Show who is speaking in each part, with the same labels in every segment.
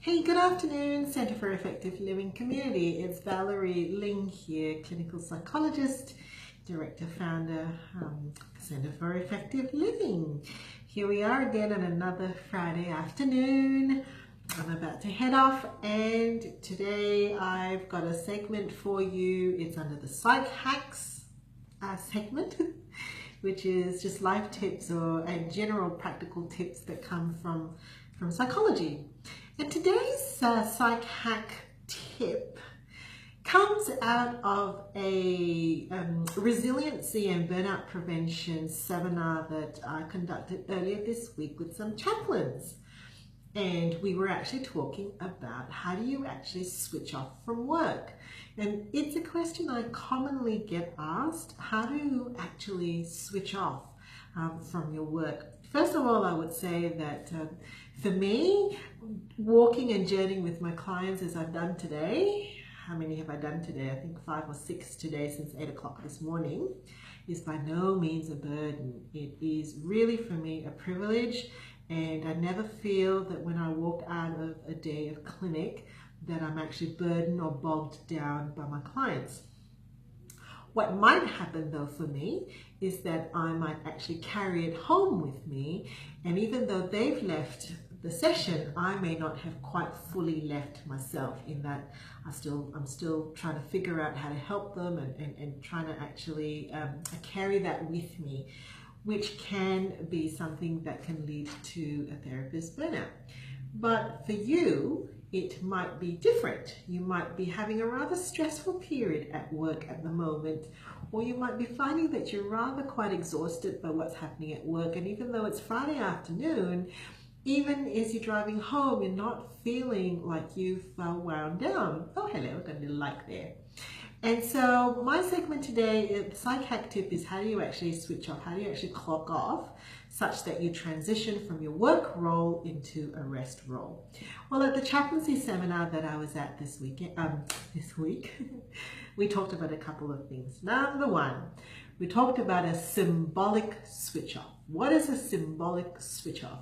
Speaker 1: Hey, good afternoon, Centre for Effective Living Community. It's Valerie Ling here, clinical psychologist, director, founder, Centre for Effective Living. Here we are again on another Friday afternoon. I'm about to head off, and today I've got a segment for you. It's under the Psych Hacks segment, which is just life tips and general practical tips that come from psychology. And today's psych hack tip comes out of a resiliency and burnout prevention seminar that I conducted earlier this week with some chaplains. And we were actually talking about how do you actually switch off from work. And it's a question I commonly get asked: how do you actually switch off from your work? First of all, I would say that for me, walking and journeying with my clients as I've done today, how many have I done today? I think 5 or 6 today since 8 o'clock this morning, is by no means a burden. It is really for me a privilege, and I never feel that when I walk out of a day of clinic that I'm actually burdened or bogged down by my clients. What might happen though for me is that I might actually carry it home with me, and even though they've left the session, I may not have quite fully left myself, in that I'm still trying to figure out how to help them and trying to actually carry that with me, which can be something that can lead to a therapist burnout. But for you, it might be different. You might be having a rather stressful period at work at the moment, or you might be finding that you're rather quite exhausted by what's happening at work. And even though it's Friday afternoon, even as you're driving home, you're not feeling like you've wound down. Oh, hello, got a little like there. And so my segment today, the psych hack tip, is how do you actually switch off? How do you actually clock off such that you transition from your work role into a rest role? Well, at the chaplaincy seminar that I was at this week, we talked about a couple of things. Number one, we talked about a symbolic switch off. What is a symbolic switch off?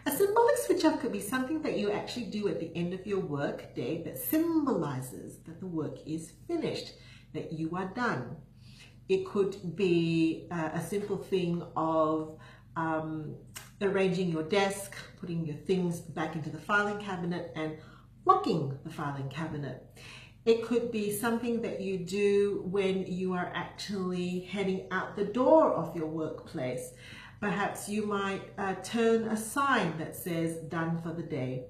Speaker 1: A symbolic switch off could be something that you actually do at the end of your work day that symbolizes that the work is finished, that you are done. It could be a simple thing of arranging your desk, putting your things back into the filing cabinet and locking the filing cabinet. It could be something that you do when you are actually heading out the door of your workplace. Perhaps you might turn a sign that says "done for the day."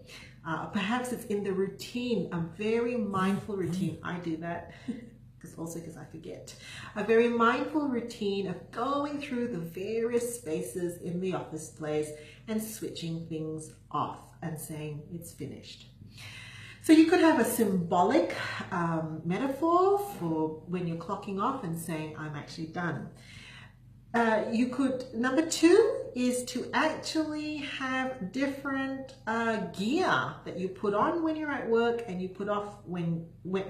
Speaker 1: Perhaps it's in the routine, a very mindful routine. I do that because I forget. A very mindful routine of going through the various spaces in the office place and switching things off and saying it's finished. So you could have a symbolic metaphor for when you're clocking off and saying I'm actually done. Number 2 is to actually have different gear that you put on when you're at work and you put on when you're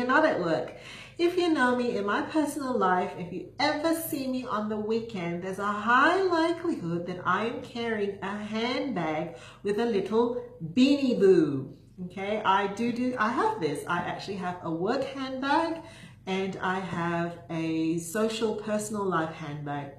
Speaker 1: not at work. If you know me in my personal life, if you ever see me on the weekend, there's a high likelihood that I am carrying a handbag with a little beanie boo. Okay, I have this. I actually have a work handbag, and I have a social personal life handbag.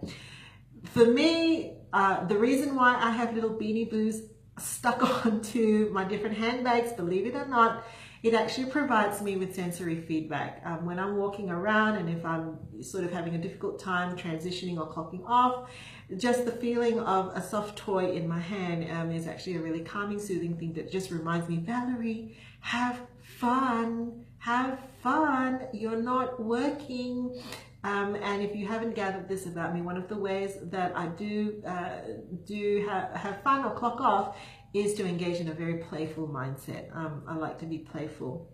Speaker 1: For me, the reason why I have little beanie boos stuck onto my different handbags, believe it or not, it actually provides me with sensory feedback. When I'm walking around and if I'm sort of having a difficult time transitioning or clocking off, just the feeling of a soft toy in my hand is actually a really calming, soothing thing that just reminds me, Valerie, have fun. Have fun. You're not working. And if you haven't gathered this about me, one of the ways that I do have fun or clock off is to engage in a very playful mindset. I like to be playful.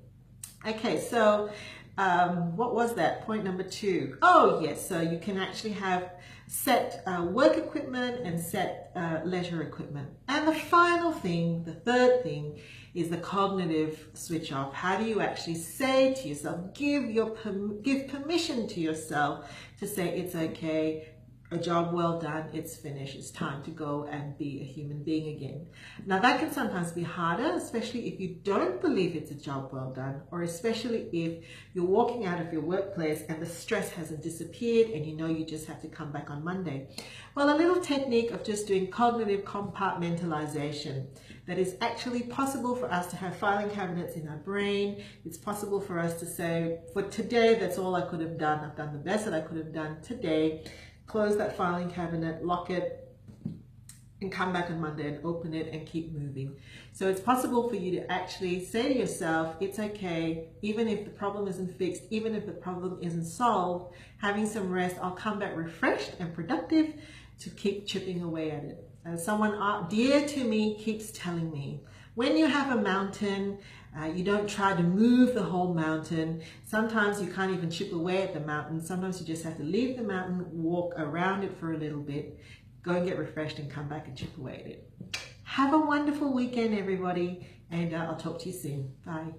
Speaker 1: Okay, so what was that? Point number 2. Oh yes, so you can actually have set work equipment and set leisure equipment. And the final thing, the third thing, is the cognitive switch off. How do you actually say to yourself, give permission to yourself to say it's okay, a job well done, it's finished, it's time to go and be a human being again. Now that can sometimes be harder, especially if you don't believe it's a job well done, or especially if you're walking out of your workplace and the stress hasn't disappeared and you know you just have to come back on Monday. Well, a little technique of just doing cognitive compartmentalization, that is actually possible for us to have filing cabinets in our brain. It's possible for us to say, for today, that's all I could have done. I've done the best that I could have done today. Close that filing cabinet, lock it, and come back on Monday and open it and keep moving. So it's possible for you to actually say to yourself, it's okay, even if the problem isn't fixed, even if the problem isn't solved, having some rest, I'll come back refreshed and productive to keep chipping away at it. Someone dear to me keeps telling me, when you have a mountain, you don't try to move the whole mountain. Sometimes you can't even chip away at the mountain. Sometimes you just have to leave the mountain, walk around it for a little bit, go and get refreshed and come back and chip away at it. Have a wonderful weekend, everybody, and I'll talk to you soon. Bye.